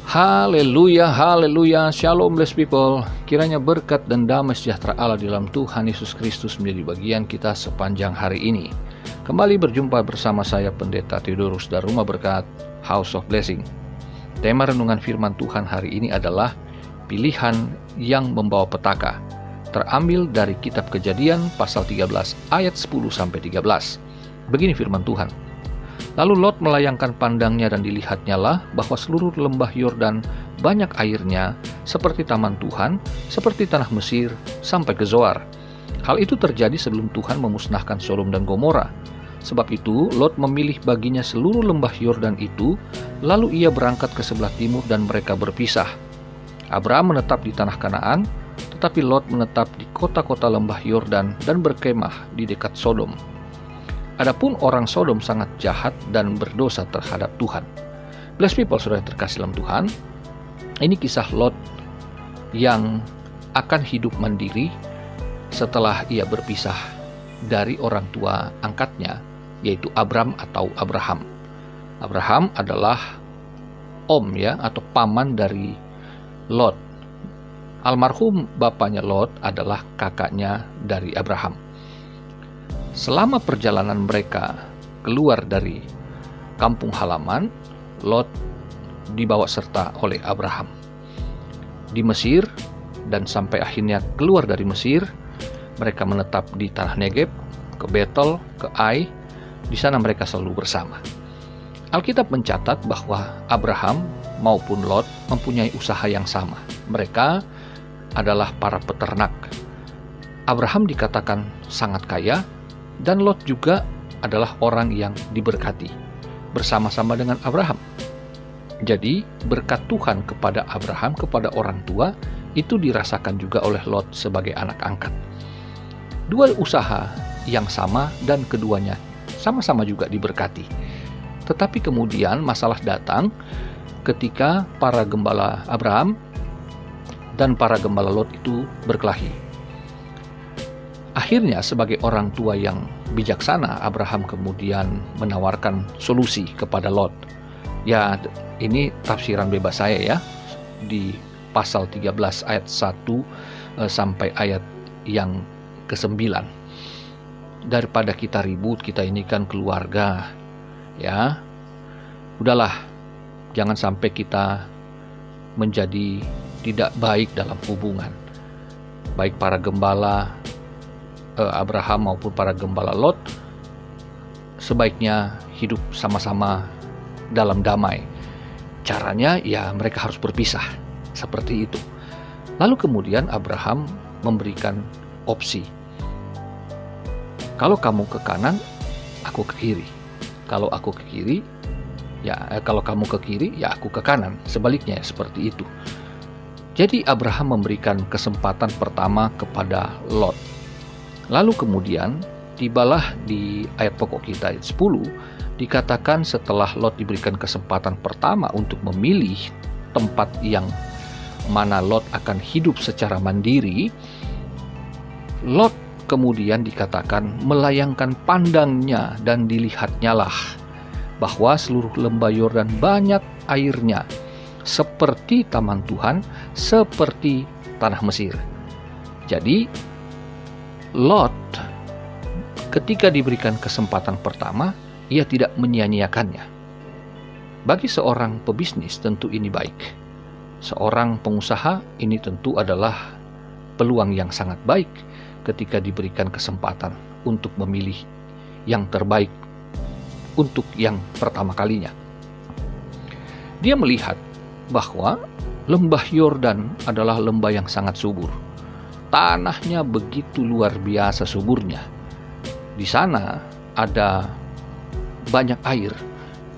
Haleluya, haleluya, shalom blessed people. Kiranya berkat dan damai sejahtera Allah di dalam Tuhan Yesus Kristus menjadi bagian kita sepanjang hari ini. Kembali berjumpa bersama saya Pendeta Theodorus dari Rumah Berkat House of Blessing. Tema renungan firman Tuhan hari ini adalah pilihan yang membawa petaka. Terambil dari kitab Kejadian pasal 13 ayat 10-13. Begini firman Tuhan. Lalu Lot melayangkan pandangnya dan dilihatnyalah bahwa seluruh lembah Yordan banyak airnya, seperti taman Tuhan, seperti tanah Mesir, sampai ke Zoar. Hal itu terjadi sebelum Tuhan memusnahkan Sodom dan Gomora. Sebab itu, Lot memilih baginya seluruh lembah Yordan itu, lalu ia berangkat ke sebelah timur dan mereka berpisah. Abraham menetap di tanah Kanaan, tetapi Lot menetap di kota-kota lembah Yordan dan berkemah di dekat Sodom. Adapun orang Sodom sangat jahat dan berdosa terhadap Tuhan. Blessed people, saudara terkasih dalam Tuhan, ini kisah Lot yang akan hidup mandiri setelah ia berpisah dari orang tua angkatnya, yaitu Abram atau Abraham. Abraham adalah om atau paman dari Lot. Almarhum bapaknya Lot adalah kakaknya dari Abraham. Selama perjalanan mereka keluar dari kampung halaman, Lot dibawa serta oleh Abraham di Mesir, dan sampai akhirnya keluar dari Mesir, mereka menetap di tanah Negeb, ke Betel, ke Ai. Di sana mereka selalu bersama. Alkitab mencatat bahwa Abraham maupun Lot mempunyai usaha yang sama. Mereka adalah para peternak. Abraham dikatakan sangat kaya, dan Lot juga adalah orang yang diberkati bersama-sama dengan Abraham. Jadi berkat Tuhan kepada Abraham, kepada orang tua, itu dirasakan juga oleh Lot sebagai anak angkat. Dua usaha yang sama dan keduanya sama-sama juga diberkati. Tetapi kemudian masalah datang ketika para gembala Abraham dan para gembala Lot itu berkelahi. Akhirnya sebagai orang tua yang bijaksana, Abraham kemudian menawarkan solusi kepada Lot. Ya, ini tafsiran bebas saya di pasal 13 ayat 1 sampai ayat yang ke-9. Daripada kita ribut, kita ini kan keluarga. Udahlah, jangan sampai kita menjadi tidak baik dalam hubungan. Baik para gembala Abraham maupun para gembala Lot sebaiknya hidup sama-sama dalam damai. Caranya mereka harus berpisah seperti itu. Lalu kemudian Abraham memberikan opsi. Kalau kamu ke kanan, aku ke kiri. Kalau aku ke kiri, kalau kamu ke kiri, aku ke kanan. Sebaliknya seperti itu. Jadi Abraham memberikan kesempatan pertama kepada Lot. Lalu kemudian tibalah di ayat pokok kita ayat 10, dikatakan setelah Lot diberikan kesempatan pertama untuk memilih tempat yang mana Lot akan hidup secara mandiri, Lot kemudian dikatakan melayangkan pandangnya dan dilihatnyalah bahwa seluruh lembah Yordan banyak airnya, seperti taman Tuhan, seperti tanah Mesir. Jadi Lot ketika diberikan kesempatan pertama, ia tidak menyia-nyiakannya. Bagi seorang pebisnis tentu ini baik. Seorang pengusaha ini tentu adalah peluang yang sangat baik ketika diberikan kesempatan untuk memilih yang terbaik untuk yang pertama kalinya. Dia melihat bahwa lembah Yordan adalah lembah yang sangat subur. Tanahnya begitu luar biasa suburnya. Di sana ada banyak air.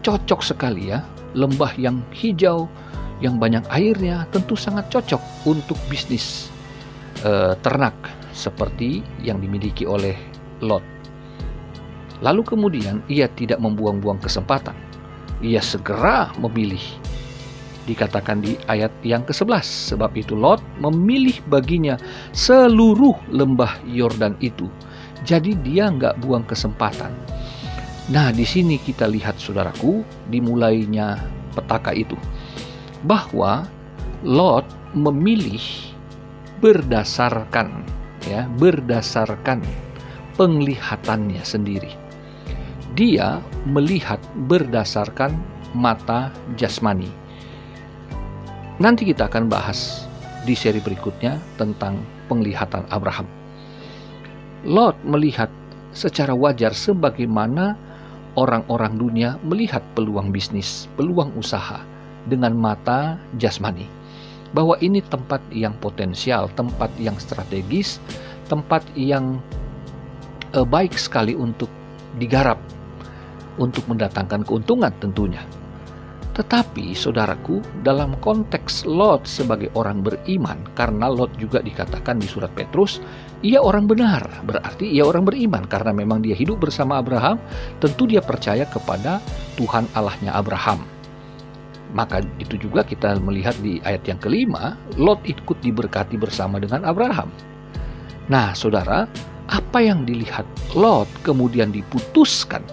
Cocok sekali lembah yang hijau, yang banyak airnya tentu sangat cocok untuk bisnis ternak seperti yang dimiliki oleh Lot. Lalu kemudian ia tidak membuang-buang kesempatan. Ia segera memilih. Dikatakan di ayat yang ke-11, sebab itu Lot memilih baginya seluruh lembah Yordan itu. Jadi dia nggak buang kesempatan. Nah, di sini kita lihat saudaraku, dimulainya petaka itu. bahwa Lot memilih berdasarkan penglihatannya sendiri. Dia melihat berdasarkan mata jasmani. Nanti kita akan bahas di seri berikutnya tentang penglihatan Abraham. Lot melihat secara wajar sebagaimana orang-orang dunia melihat peluang bisnis, peluang usaha dengan mata jasmani. Bahwa ini tempat yang potensial, tempat yang strategis, tempat yang baik sekali untuk digarap, untuk mendatangkan keuntungan tentunya. Tetapi saudaraku, dalam konteks Lot sebagai orang beriman, karena Lot juga dikatakan di surat Petrus, ia orang benar, berarti ia orang beriman, karena memang dia hidup bersama Abraham, tentu dia percaya kepada Tuhan Allahnya Abraham. Maka itu juga kita melihat di ayat yang kelima, Lot ikut diberkati bersama dengan Abraham. Nah saudara, apa yang dilihat Lot kemudian diputuskan,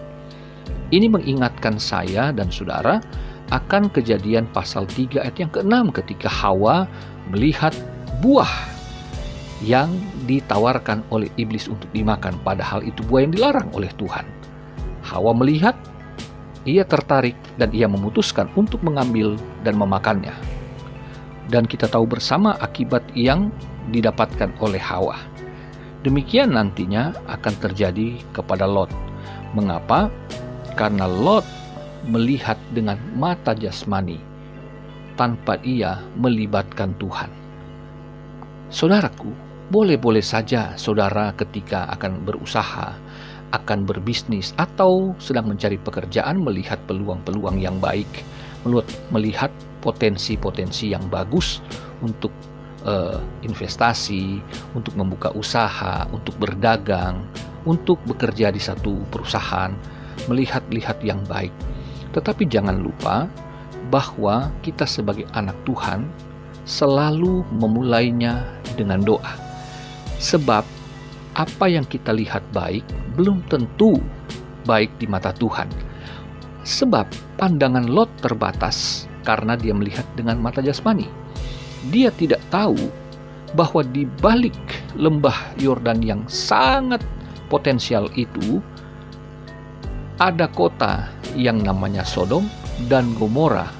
ini mengingatkan saya dan saudara akan Kejadian pasal 3 ayat yang ke-6 ketika Hawa melihat buah yang ditawarkan oleh iblis untuk dimakan, padahal itu buah yang dilarang oleh Tuhan. Hawa melihat, ia tertarik dan ia memutuskan untuk mengambil dan memakannya. Dan kita tahu bersama akibat yang didapatkan oleh Hawa. Demikian nantinya akan terjadi kepada Lot. Mengapa? Karena Lot melihat dengan mata jasmani tanpa ia melibatkan Tuhan. Saudaraku, boleh-boleh saja saudara ketika akan berusaha, akan berbisnis, atau sedang mencari pekerjaan melihat peluang-peluang yang baik, melihat potensi-potensi yang bagus untuk investasi, untuk membuka usaha, untuk berdagang, untuk bekerja di satu perusahaan, melihat-lihat yang baik. Tetapi jangan lupa bahwa kita sebagai anak Tuhan selalu memulainya dengan doa. Sebab apa yang kita lihat baik belum tentu baik di mata Tuhan. Sebab pandangan Lot terbatas karena dia melihat dengan mata jasmani. Dia tidak tahu bahwa di balik lembah Yordan yang sangat potensial itu ada kota yang namanya Sodom dan Gomora,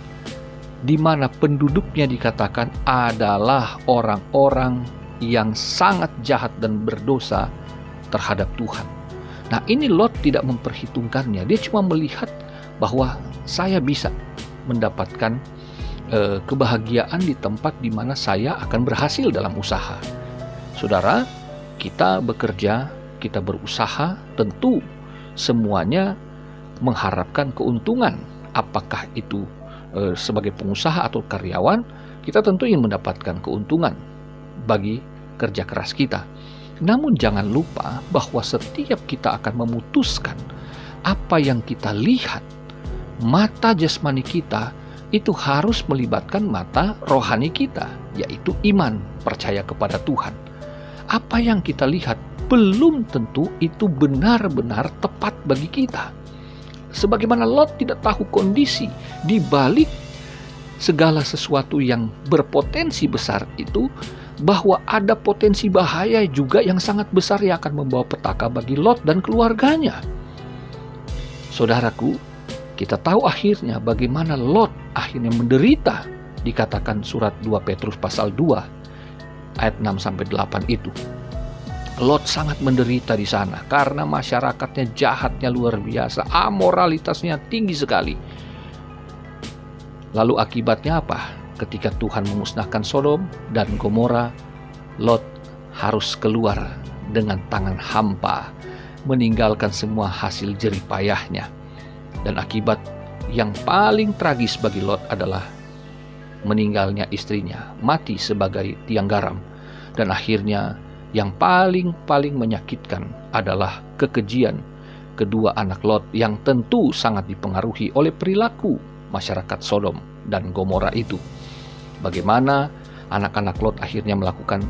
di mana penduduknya dikatakan adalah orang-orang yang sangat jahat dan berdosa terhadap Tuhan. Nah, ini Lot tidak memperhitungkannya. Dia cuma melihat bahwa saya bisa mendapatkan kebahagiaan di tempat di mana saya akan berhasil dalam usaha. Saudara, kita bekerja, kita berusaha, tentu semuanya mengharapkan keuntungan. Apakah itu sebagai pengusaha atau karyawan, kita tentu ingin mendapatkan keuntungan bagi kerja keras kita. Namun jangan lupa bahwa setiap kita akan memutuskan apa yang kita lihat, mata jasmani kita itu harus melibatkan mata rohani kita, yaitu iman, percaya kepada Tuhan. Apa yang kita lihat belum tentu itu benar-benar tepat bagi kita. Sebagaimana Lot tidak tahu kondisi di balik segala sesuatu yang berpotensi besar itu, bahwa ada potensi bahaya juga yang sangat besar yang akan membawa petaka bagi Lot dan keluarganya. Saudaraku, kita tahu akhirnya bagaimana Lot akhirnya menderita. Dikatakan surat 2 Petrus pasal 2 ayat 6-8 itu. Lot sangat menderita di sana karena masyarakatnya jahatnya luar biasa, amoralitasnya tinggi sekali. Lalu akibatnya apa? Ketika Tuhan memusnahkan Sodom dan Gomora, Lot harus keluar dengan tangan hampa, meninggalkan semua hasil jerih payahnya. Dan akibat yang paling tragis bagi Lot adalah meninggalnya istrinya, mati sebagai tiang garam. Dan akhirnya yang paling menyakitkan adalah kekejian kedua anak Lot yang tentu sangat dipengaruhi oleh perilaku masyarakat Sodom dan Gomora itu. Bagaimana anak-anak Lot akhirnya melakukan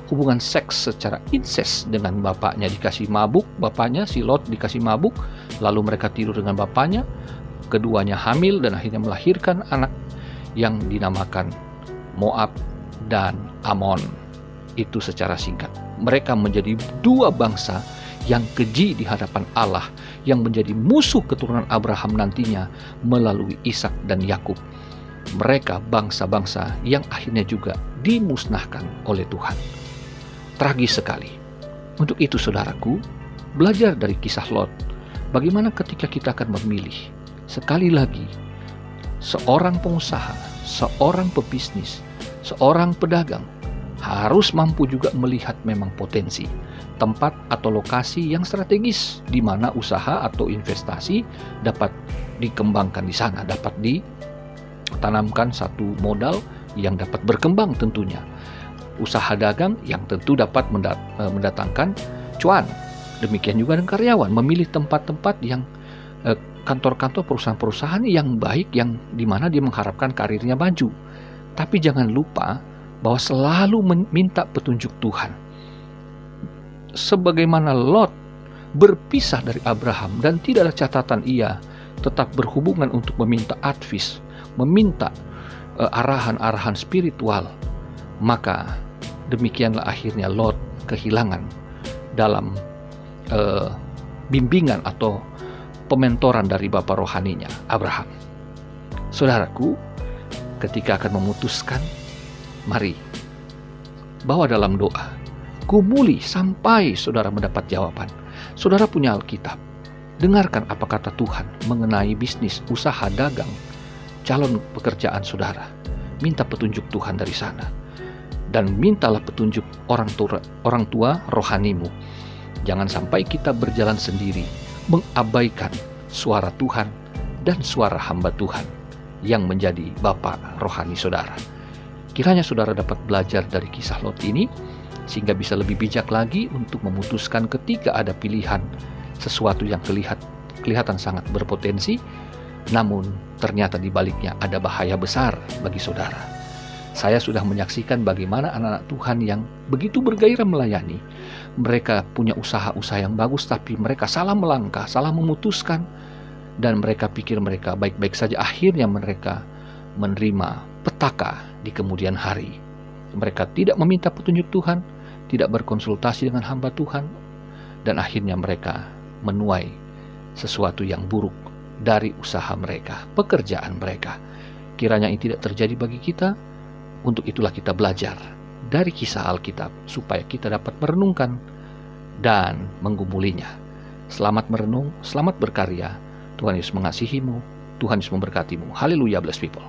hubungan seks secara incest dengan bapaknya, dikasih mabuk, bapaknya si Lot dikasih mabuk, lalu mereka tidur dengan bapaknya, keduanya hamil dan akhirnya melahirkan anak yang dinamakan Moab dan Amon. Itu secara singkat. Mereka menjadi dua bangsa yang keji di hadapan Allah, yang menjadi musuh keturunan Abraham nantinya melalui Ishak dan Yakub. Mereka bangsa-bangsa yang akhirnya juga dimusnahkan oleh Tuhan. Tragis sekali. Untuk itu saudaraku, belajar dari kisah Lot. Bagaimana ketika kita akan memilih, sekali lagi, seorang pengusaha, seorang pebisnis, seorang pedagang, harus mampu juga melihat memang potensi, tempat atau lokasi yang strategis di mana usaha atau investasi dapat dikembangkan di sana, dapat ditanamkan satu modal yang dapat berkembang tentunya. Usaha dagang yang tentu dapat mendatangkan cuan. Demikian juga dengan karyawan, memilih tempat-tempat yang kantor-kantor perusahaan-perusahaan yang baik, yang dimana dia mengharapkan karirnya maju. Tapi jangan lupa bahwa selalu meminta petunjuk Tuhan. Sebagaimana Lot berpisah dari Abraham dan tidak ada catatan ia tetap berhubungan untuk meminta advice, meminta arahan-arahan spiritual, maka demikianlah akhirnya Lot kehilangan dalam bimbingan atau pementoran dari bapa rohaninya Abraham. Saudaraku, ketika akan memutuskan, mari bawa dalam doa, gumuli sampai saudara mendapat jawaban. Saudara punya Alkitab, dengarkan apa kata Tuhan mengenai bisnis, usaha, dagang, calon pekerjaan saudara. Minta petunjuk Tuhan dari sana, dan mintalah petunjuk orang tua rohanimu. Jangan sampai kita berjalan sendiri, mengabaikan suara Tuhan dan suara hamba Tuhan yang menjadi Bapa rohani saudara. Kiranya saudara dapat belajar dari kisah Lot ini, sehingga bisa lebih bijak lagi untuk memutuskan ketika ada pilihan sesuatu yang kelihatan sangat berpotensi, namun ternyata di baliknya ada bahaya besar bagi saudara. Saya sudah menyaksikan bagaimana anak-anak Tuhan yang begitu bergairah melayani. Mereka punya usaha-usaha yang bagus, tapi mereka salah melangkah, salah memutuskan, dan mereka pikir mereka baik-baik saja. Akhirnya mereka menerima petaka di kemudian hari. Mereka tidak meminta petunjuk Tuhan, tidak berkonsultasi dengan hamba Tuhan, dan akhirnya mereka menuai sesuatu yang buruk dari usaha mereka, pekerjaan mereka. Kiranya ini tidak terjadi bagi kita. Untuk itulah kita belajar dari kisah Alkitab, supaya kita dapat merenungkan dan menggumulinya. Selamat merenung, selamat berkarya. Tuhan Yesus mengasihimu, Tuhan Yesus memberkatimu. Haleluya, blessed people.